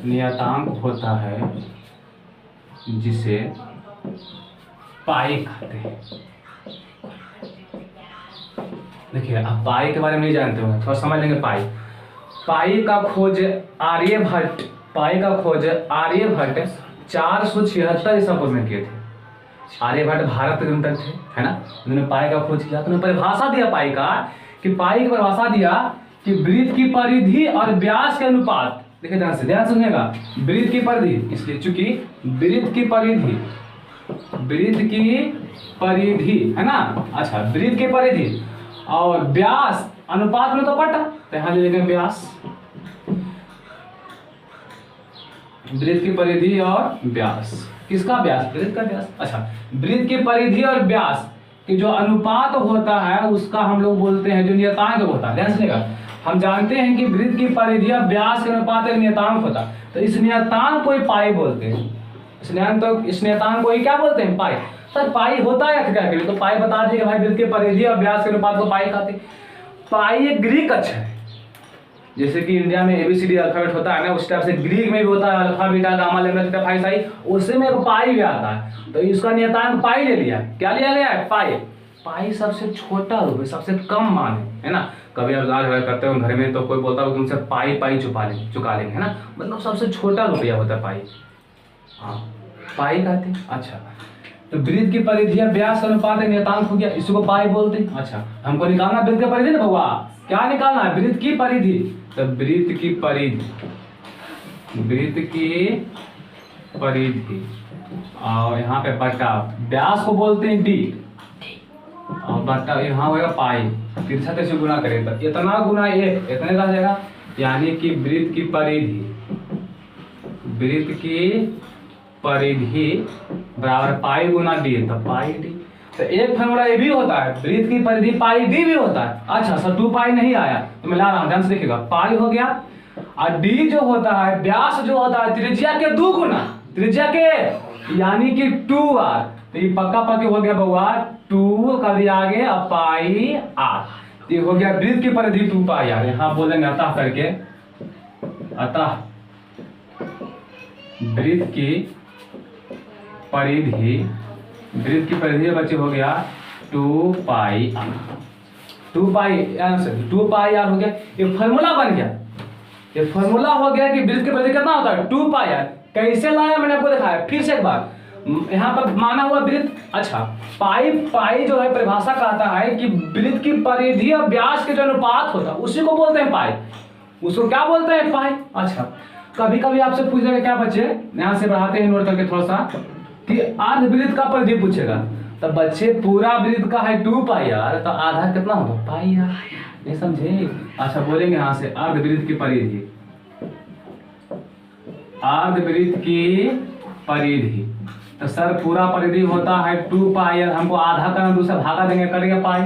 नियतांक होता है, जिसे पाई कहते हैं। देखिए आप पाई के बारे में नहीं जानते होंगे, थोड़ा समझ लेंगे। पाई का खोज आर्यभट्ट 476 ईसा पूर्व में किए थे। आर्यभट्ट भारत के गणितज्ञ थे, है ना। उन्होंने पाई का खोज किया, तो उन्होंने परिभाषा दिया पाई की परिभाषा दिया कि वृत्त की परिधि और व्यास के अनुपात। देखिए ध्यान सुनिएगा, वृत्त की परिधि, इसलिए चूंकि वृत्त की परिधि है ना। अच्छा वृत्त की परिधि और व्यास अनुपात में तो पटा, तो यहाँ ले लेंगे व्यास, वृत्त की परिधि और व्यास। किसका व्यास, वृत्त का व्यास। अच्छा वृत्त की परिधि और व्यास कि जो अनुपात होता है उसका हम लोग बोलते हैं, जो नियतांक होता है। ध्यान सुनिएगा, हम जानते हैं कि वृत्त की परिधि और व्यास के अनुपात एक नियतांक होता है, तो इस नियतांक को ही पाई बोलते हैं। इस नियतांक को ही क्या बोलते हैं, पाई। सर पाई होता है क्या करें, तो पाई बता दिए भाई वृत्त की परिधि और व्यास के अनुपात को पाई कहते हैं। पाई एक ग्रीक अक्षर है, जैसे कि इंडिया में ABCD अल्फाबेट होता है ना, उस टाइप से ग्रीक में भी होता है alpha beta gamma lambda theta phi psi, उसमें एक पाई भी आता है। तो इसका नियतांक पाई ले लिया, क्या लिया गया है, पाई सबसे छोटा रूप है, सबसे कम मान है ना। कभी आप आज करते हो घर में तो कोई बोलता है तुमसे पाई चुका लेंगे है ना, मतलब सबसे छोटा रुपया होता है पाई। हाँ पाई कहते हैं। अच्छा तो वृत्त की परिधि व्यास अनुपात एक नियतांक हो गया, इसी को पाई बोलते हैं। अच्छा हमको निकालना वृत्त की परिधि ना बउआ, क्या निकालना है, वृत्त की परिधि। तो वृत्त की परिधि और यहाँ पे बटा, व्यास को बोलते हैं D और बटा यहाँ होगा पाई, तिरछा से गुना करें तो इतना गुना ये इतने का जाएगा, यानी कि वृत्त की परिधि बराबर पाई गुना D, तो पाई D। तो एक फॉर्मूला ये भी होता है, वृत्त की परिधि पाई D भी होता है। अच्छा सर 2 पाई नहीं आया तो मैं ला रहा हूँ, ध्यान से देखिएगा, पाई हो गया और D जो होता है, व्यास जो होता है त्रिज्या के 2 गुना, त्रिज्या के यानी कि 2R। तो ये पक्का पक्की हो गया बउआ 2 कर दिया आगे अब पाई आर, ये हो गया वृत्त की परिधि 2 पाई आर। यहाँ बोलेंगे अतः करके, अतः वृत्त की परिधि बच्चे हो गया 2 पाई आर, 2 पाई आर हो गया। ये फॉर्मूला बन गया, ये फॉर्मूला हो गया कि वृत्त की परिधि कितना होता है 2 पाई आर। कैसे लाया मैंने आपको दिखाया, फिर से एक बार यहाँ पर माना हुआ वृत्त। अच्छा, पाई जो है परिभाषा कहता है कि वृत्त की परिधि और व्यास के जो अनुपात होता है उसी को बोलते हैं पाई, उसको क्या बोलते हैं पाई। अच्छा, कभी कभी आपसे पूछेगा क्या बच्चे, यहाँ से बढ़ाते हैं नोट करके थोड़ा सा, कि अर्धवृत्त का परिधि पूछेगा, तो बच्चे पूरा वृत्त का है 2 पाई आर, तो आधा कितना होगा पाई आर, ये समझे। अच्छा, बोलेंगे यहाँ से अर्धवृत्त की परिधि, अर्धवृत्त की परिधि, तो सर पूरा परिधि होता है 2 पाई आर, हमको आधा करना दूसरा भागा देंगे, करेगा पाई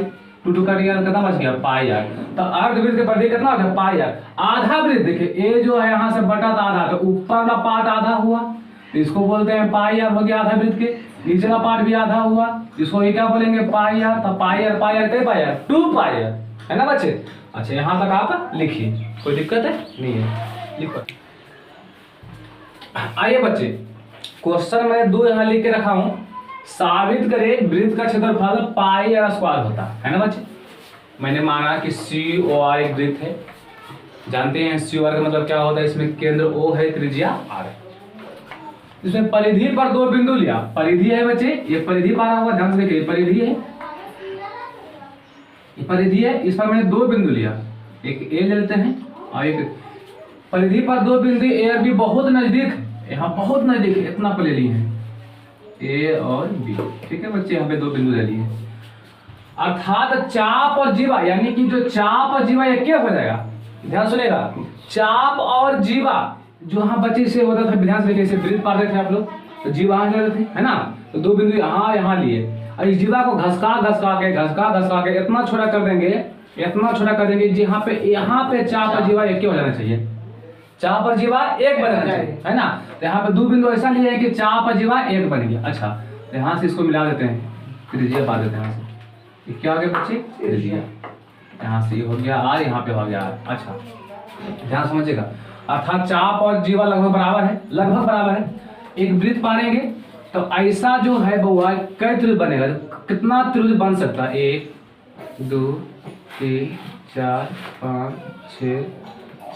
2 करेगा कितना बच गया पाई आर। तो अर्धवृत्त की परिधि कितना हो गया पाई आर। आधा वृत्त देखिए ये जो है यहाँ से बटा था आधा, तो ऊपर का पार्ट आधा हुआ, तो इसको बोलते हैं पाई आर, हो गया आधा वृत्त के। नीचे का पार्ट भी आधा हुआ, इसको ये क्या बोलेंगे पाई आर। तो पाई आर कई पाई आर 2 पाई आर, है ना बच्चे। अच्छा, यहाँ तक आप लिखिए, कोई दिक्कत है नहीं है, लिखो। आइए बच्चे, क्वेश्चन मैंने 2 यहाँ लिख के रखा हूं, साबित करें वृत्त का क्षेत्रफल पाई आर स्क्वायर होता है ना बच्चे। मैंने माना कि COR एक वृत्त है, जानते हैं COR का मतलब क्या होता है, इसमें केंद्र O है, त्रिज्या R है। इसमें परिधि पर 2 बिंदु लिया, परिधि है बच्चे, ये परिधि पारा हुआ, ध्यान से देखिए परिधि है, ये परिधि है, इस पर मैंने 2 बिंदु लिया, एक A ले लेते हैं और एक परिधि पर 2 बिंदु A और B बहुत नजदीक है, यहाँ बहुत नजदीक है, इतना पर ले लिए हैं A और B, ठीक है बच्चे। यहाँ पे 2 बिंदु ले लिए, अर्थात चाप और जीवा, यानी कि जो चाप और जीवा एक हो जाएगा, ध्यान सुनेगा, चाप और जीवा जो यहाँ बच्चे से होता था, ध्यान से जैसे वृत्त पार थे आप लोग, तो जीवा यहाँ ले थे, है ना, तो 2 बिंदु यहाँ लिए, और इस जीवा को घसका के इतना छोटा कर देंगे, इतना छोटा कर देंगे, यहाँ पे चाप और जीवा एक हो जाना चाहिए, चाप और जीवा एक बनना चाहिए, है ना। तो यहाँ पे 2 बिंदु ऐसा लिए है कि चाप और जीवा एक बन गया। अच्छा, तो यहाँ से इसको मिला देते हैं, त्रिज्या पा देते हैं, यहाँ से क्या हो गया बच्चे त्रिज्या, यहाँ से ये हो गया R, यहाँ पे हो गया R। अच्छा, ध्यान समझिएगा, अर्थात चाप और जीवा लगभग बराबर है। एक वृत्त पालेंगे तो ऐसा जो है बउआ कई त्रिभुज बनेगा, कितना त्रिभुज बन सकता है, 1 2 3 4 5 6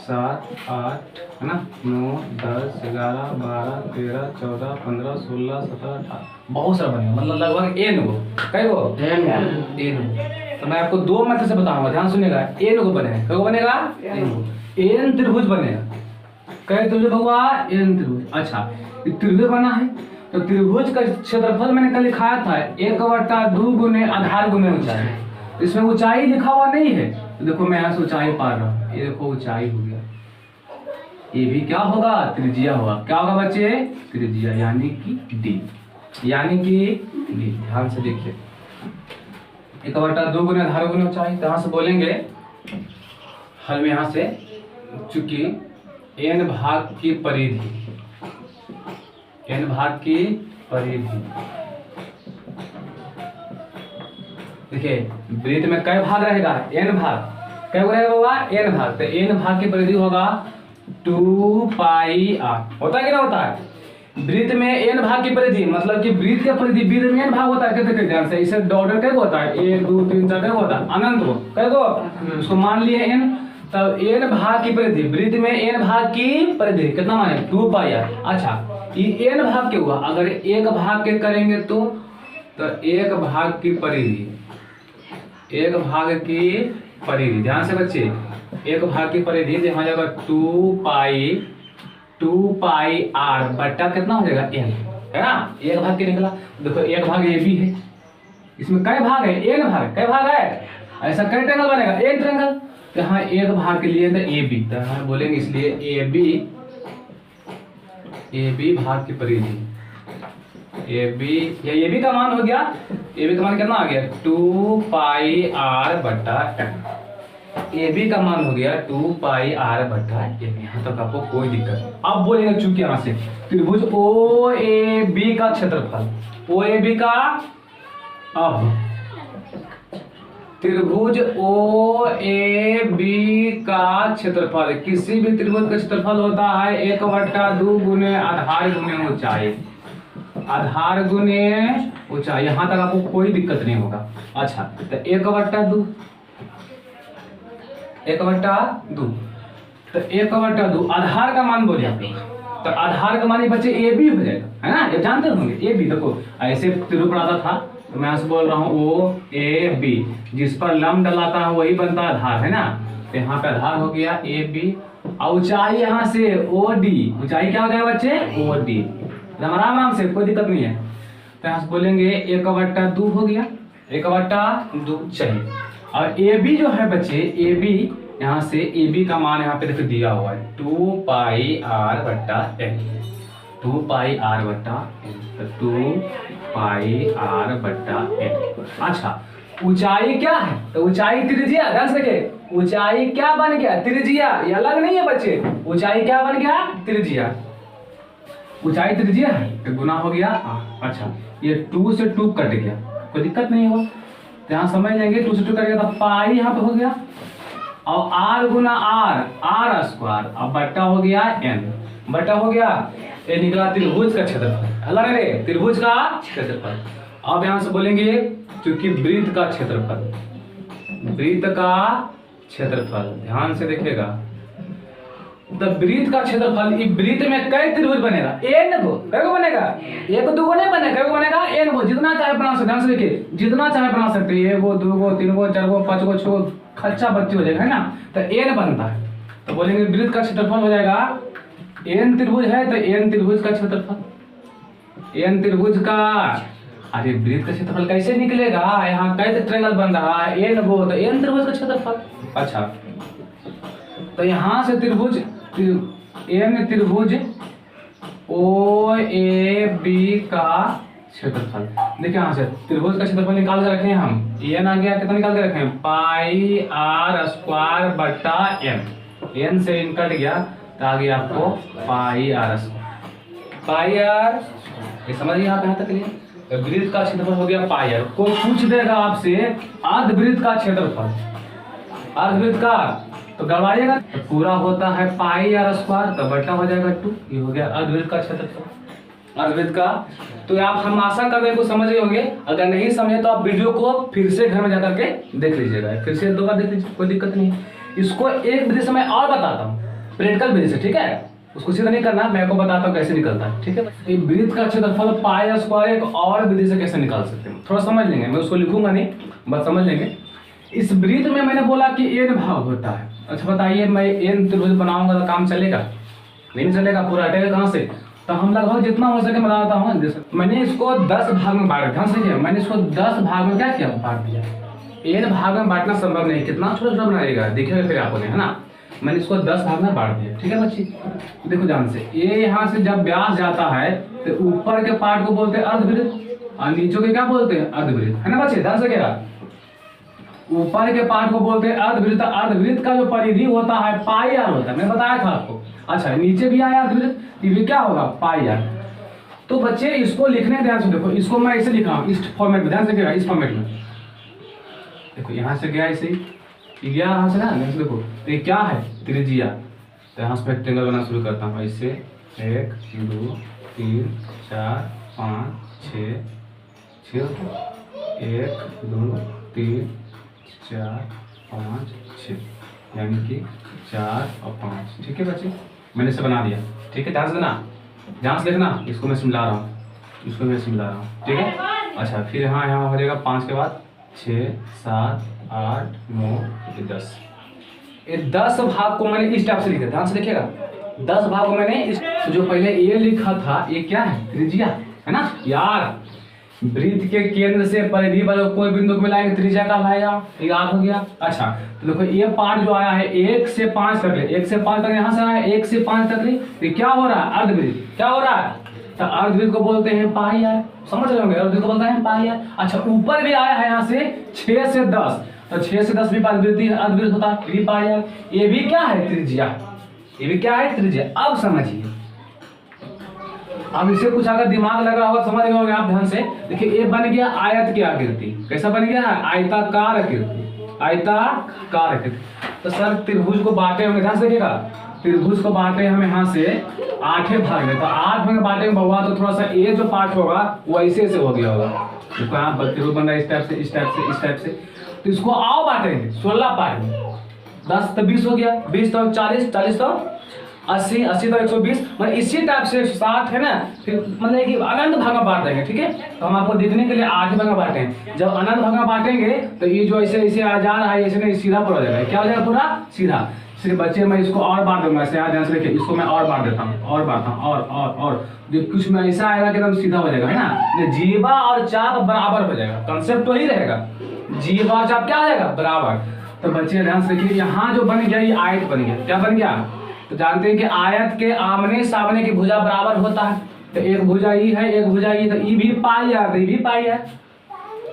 7 8 है ना, 9 10 11 12 13 14 15 16 17 18, बहुत सारा बनेगा, मतलब लगभग n को, कई को n। तो मैं आपको 2 मेथड से बताऊंगा, ध्यान सुनिएगा, n को बनेगा, कई को बनेगा n त्रिभुज बनेगा, कई त्रिभुज बउआ n त्रिभुज। अच्छा, त्रिभुज बना है तो त्रिभुज का क्षेत्रफल मैंने कल लिखाया था 1/2 गुने आधार गुने ऊंचाई, इसमें ऊंचाई लिखा हुआ नहीं है, तो देखो मैं यहाँ से ऊंचाई पा रहा हूँ, ये देखो ऊंचाई हो गया, ये भी क्या होगा त्रिज्या होगा, क्या होगा बच्चे त्रिज्या, यानी कि D, ध्यान से देखिए 1/2 गुने आधार गुने ऊंचाई। तो यहाँ से बोलेंगे हल में, यहाँ से चूंकि n भाग की परिधि, देखिए वृत्त में कई भाग रहेगा, n भाग, क्या रहेगा n भाग, तो n भाग की परिधि होगा 2 पाई r, होता है कि ना होता है। वृत्त में n भाग की परिधि, मतलब कि वृत्त की परिधि, वृत्त में n भाग होता है, कितने ध्यान से, इसे ऑर्डर कैसे होता है 1 2 3 4 कैसे होता है अनंत हो, कैसे उसको मान लिए n, तब n भाग की परिधि, वृत्त में n भाग की परिधि कितना माने 2 पाई r। अच्छा, ये n भाग के हुआ, अगर 1 भाग के करेंगे तो 1 भाग की परिधि, 1 भाग की परिधि, ध्यान से बच्चे 1 भाग की परिधि यहाँ जाएगा 2 पाई r बट्टा कितना हो जाएगा n, है ना, 1 भाग के निकला। देखो 1 भाग ये भी है, इसमें कई भाग है, n भाग, कई भाग है, ऐसा कई ट्रायंगल बनेगा, एक ट्रायंगल, तो यहाँ 1 भाग के लिए AB, तो यहाँ बोलेंगे इसलिए AB भाग की परिधि, AB का मान हो गया, AB का मान कितना आ गया 2 पाई r बट्टा n। ए बी का मान हो गया 2 पाई आर बटा एन। यहाँ तक आपको कोई दिक्कत नहीं। अब बोलेंगे चूंकि यहाँ से त्रिभुज ओ ए बी का क्षेत्रफल, ओ ए बी का, अब त्रिभुज ओ ए बी का क्षेत्रफल, किसी भी त्रिभुज का क्षेत्रफल होता है 1/2 गुने आधार गुने ऊंचाई, आधार गुने ऊंचाई। यहां तक आपको कोई दिक्कत नहीं होगा। अच्छा तो 1/2, 1/2 तो 1/2 आधार का मान बोले आप लोग, तो आधार का मान ये बच्चे ए बी हो जाएगा, है ना, ये जानते होंगे ए बी। देखो ऐसे त्रिभुज पढ़ाता था तो मैं आपसे बोल रहा हूँ ओ ए बी, जिस पर लंब डलाता है वही बनता है आधार, है ना। तो यहाँ पे आधार हो गया ए बी, ऊंचाई यहाँ से ओ डी, ऊंचाई क्या हो जाएगा बच्चे ओ डी, आराम से कोई दिक्कत नहीं है। तो यहाँ से बोलेंगे 1/2 हो गया, 1/2 चाहिए। और ए बी जो है बच्चे, ए बी यहाँ से ए बी का मान यहाँ पे देखो दिया हुआ है 2 पाई आर बट्टा एन, 2 पाई आर बट्टा एन, तो 2 पाई आर बट्टा एन। अच्छा ऊंचाई क्या है, तो ऊंचाई त्रिज्या, ध्यान से देखें, ऊंचाई क्या बन गया त्रिज्या, ये अलग नहीं है बच्चे, ऊंचाई क्या बन गया त्रिज्या, ऊंचाई त्रिज्या है तो गुना हो गया। अच्छा ये 2 से 2 कट गया, कोई दिक्कत नहीं होगा, तो यहाँ समझ लेंगे 2 से 2 कट गया तो पाई यहाँ पे हो गया, और आर गुना आर, आर स्क्वायर, अब बट्टा हो गया एन, बट्टा हो गया, ये निकला त्रिभुज का क्षेत्रफल, अलग है त्रिभुज का क्षेत्रफल। अब यहाँ से बोलेंगे क्योंकि वृत्त का क्षेत्रफल, वृत्त का क्षेत्रफल, ध्यान से देखिएगा, तो वृत्त का क्षेत्रफल, इस वृत्त में कई त्रिभुज बनेगा, एन को कई को बनेगा, एक दो को नहीं बनेगा, कई को बनेगा एन को, जितना चाहे बना सकते, ध्यान से देखिए जितना चाहे बना सकते, 1 2 3 4 5 6 खच्चा बच्ची हो जाएगा, है ना, तो एन बनता है। तो बोलेंगे वृत्त का क्षेत्रफल हो जाएगा, एन त्रिभुज है तो एन त्रिभुज का क्षेत्रफल, एन त्रिभुज का, अरे वृत्त का क्षेत्रफल कैसे निकलेगा, यहाँ कैसे ट्रायंगल बन रहा है एन वो, तो एन त्रिभुज का क्षेत्रफल। अच्छा तो यहाँ से त्रिभुज एन त्रिभुज ओ ए बी का क्षेत्रफल, देखिए यहाँ से त्रिभुज का क्षेत्रफल निकाल के रखे हैं हम, एन आ गया कितना निकाल के रखे हैं पाई आर स्क्वायर बट्टा एन, एन से इन कट गया तो आ गया आपको पाई आर स्क्वायर, पाई आर, ये समझिए यहाँ पे यहाँ तक लिए वृत्त का क्षेत्रफल हो गया पाई आर। कोई पूछ देगा आपसे अर्धवृत्त का क्षेत्रफल, अर्धवृत्त का तो गड़वाइएगा, तो पूरा होता है पाई आर स्क्वायर, तो बट्टा हो जाएगा 2, ये हो गया अर्धवृत्त का क्षेत्रफल, अर्धवृत्त का। तो आप हम आशा कर रहे हैं को समझ गए होंगे, अगर नहीं समझे तो आप वीडियो को फिर से घर में जाकर के देख लीजिएगा, फिर से 2 बार देख लीजिए, कोई दिक्कत नहीं। इसको एक विधि से मैं और बताता हूँ, प्रैक्टिकल विधि से, ठीक है, उसको सीधा नहीं करना, मैं आपको बताता हूँ कैसे निकलता है, ठीक है। ये वृत्त का क्षेत्रफल पाई स्क्वायर एक और विधि से कैसे निकाल सकते हैं, थोड़ा समझ लेंगे, मैं उसको लिखूंगा नहीं, बस समझ लेंगे। इस वृत्त में मैंने बोला कि एन भाग होता है, अच्छा बताइए मैं एन त्रिभुज बनाऊंगा तो काम चलेगा, नहीं चलेगा, पूरा हटेगा कहाँ से, तो हम लगभग जितना हो सके बता देता हूँ। मैंने इसको 10 भाग में बांट, ध्यान से किया, मैंने इसको 10 भाग में क्या किया, बांट दिया। एन भाग में बांटना संभव नहीं, कितना छोटा छोटा बनाएगा देखिएगा फिर आपने, है ना, मैंने इसको 10 भाग में बांट दिया, ठीक है बच्ची। देखो ध्यान से, ये यहाँ से जब व्यास जाता है तो ऊपर के पार्ट को बोलते हैं अर्धवृत्त और नीचे के क्या बोलते हैं अर्धवृत्त, है ना बच्चे, ध्यान से क्या, ऊपर के पार्ट को बोलते हैं अर्धवृत्त, अर्धवृत्त का जो परिधि होता है पाई आर होता है, मैं बताया था आपको। अच्छा नीचे भी आया अर्धवृत्त, ये क्या होगा पाई आर। तो बच्चे इसको लिखने ध्यान से देखो, इसको मैं ऐसे लिख रहा हूँ इस फॉर्मेट में, ध्यान से क्या, इस फॉर्मेट में देखो, यहाँ से गया ऐसे ही गया, यहाँ से ना देखो, तो ये क्या है त्रिज्या, तो यहाँ से रेक्टेंगल बनाना शुरू करता हूँ, इससे 1 2 3 4 5 6 1 2 3 4 5 6, यानी कि 4 और 5, ठीक है बच्चे, मैंने इसे बना दिया, ठीक है, ध्यान से देना, ध्यान से देखना, इसको मैं मिला रहा हूँ, इसको मैं मिला रहा हूँ, ठीक है। अच्छा फिर यहाँ हो जाएगा 5 के बाद 6 7 8 9 10, ये 10 भाग को मैंने इस टाइप से लिखा, ध्यान से देखिएगा, 10 भाग को मैंने इस, जो पहले ये लिखा था ये क्या है त्रिज्या, है ना यार, वृत्त के केंद्र से परिधि पर कोई बिंदु को मिलाएंगे त्रिज्या का आएगा, याद हो गया। अच्छा तो देखो ये पार्ट जो आया है 1 से 5 तक, 1 से 5 तक यहाँ से आया 1 से 5 तक, ये क्या हो रहा है अर्धवृत्त, क्या हो रहा है, तो अर्धवृत्त को बोलते हैं पाई आर, समझ रहे होंगे, अर्धवृत्त को बोलते हैं पाई आर। अच्छा ऊपर भी आया है यहाँ से 6 से 10, तो 6 से 10 भी अर्धवृत्त होता है, ये भी पाई आर। ये भी क्या है? त्रिज्या। ये भी क्या है? त्रिज्या। अब समझिए, अब इसे कुछ अगर दिमाग लगा होगा समझ गए होंगे आप ध्यान से। देखिए ये बन गया आयत की आकृति। कैसा बन गया? आयताकार आकृति, आयताकार आकृति। तो सर त्रिभुज को बांटे होंगे, ध्यान से देखिएगा, त्रिभुज को बांटे हम यहाँ से 8 भाग में, तो 8 भाग में बांटे बउआ, तो थोड़ा सा ये जो पार्ट होगा वो ऐसे से हो गया होगा। देखो यहाँ त्रिभुज बन रहा है इस टाइप से, इस टाइप से, इस टाइप से। तो इसको आओ बांटेंगे 16 पार्ट में। 10 तो 20 हो गया, 20 तो 40, 40 तो 80, 80 तो 120, मतलब इसी टाइप से 160 है ना। फिर मतलब कि अनंत भाग में बांट देंगे, ठीक है। तो हम आपको देखने के लिए 8 भाग में बांटे हैं। जब अनंत भाग में बांटेंगे तो ये जो ऐसे ऐसे आ जा रहा है, ऐसे नहीं, सीधा पूरा हो जाएगा। क्या हो जाएगा? पूरा सीधा। इसलिए बच्चे मैं इसको और बांट दूंगा, ऐसे ध्यान से देखिए, इसको मैं और बांट देता हूँ, और बांटता हूँ, और जो कुछ में ऐसा आएगा कि एकदम सीधा हो जाएगा, है ना। जीवा और चाप बराबर हो जाएगा, कंसेप्ट वही रहेगा। जीवा और चाप क्या हो जाएगा? बराबर। तो बच्चे ध्यान से देखिए, यहाँ जो बन गया ये आयत बन गया। क्या बन गया? तो जानते हैं कि आयत के आमने सामने की भुजा बराबर होता है। तो एक भुजा ई है, एक भुजा ई, तो ई भी पाई है, तो ई भी पाई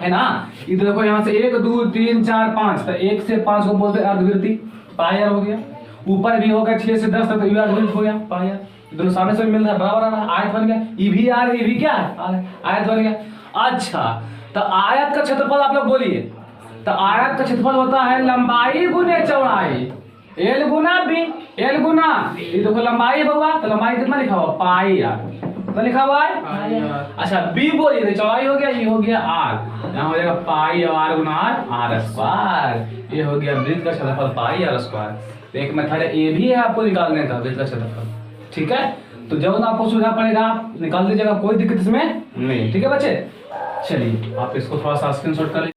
है ना। इधर देखो यहाँ से 1 2 3 4 5, तो 1 से 5 को बोलते हैं अर्धवृत्ति, पाई आर हो गया। ऊपर भी होगा 6 से 10 तक, तो ये अर्धवृत्त हो गया, पाई आर। दोनों सामने से मिल रहा है, बराबर आ रहा है, आयत बन गया। ई भी आर, ये भी क्या है? आयत बन गया। अच्छा, तो आयत का क्षेत्रफल आप लोग बोलिए। तो आयत का क्षेत्रफल होता है लंबाई गुने चौड़ाई, एल गुना बी। एल गुना, ये देखो लंबाई है बउआ, तो लंबाई कितना लिखा हुआ? पाई आर। कितना लिखा हुआ है? अच्छा, बी बोलिए, तो चौड़ाई हो गया, ये हो गया आर, यहाँ हो जाएगा पाई आर गुना आर स्क्वायर। ये हो गया वृत्त का क्षेत्रफल पाई आर स्क्वायर। एक मेथड ये भी है आपको निकालने का, वृत्त का क्षेत्रफल, ठीक है। तो जब आपको सुविधा पड़ेगा आप निकाल दीजिएगा, कोई दिक्कत इसमें नहीं, ठीक है बच्चे। चलिए आप इसको थोड़ा सा स्क्रीनशॉट कर लीजिए।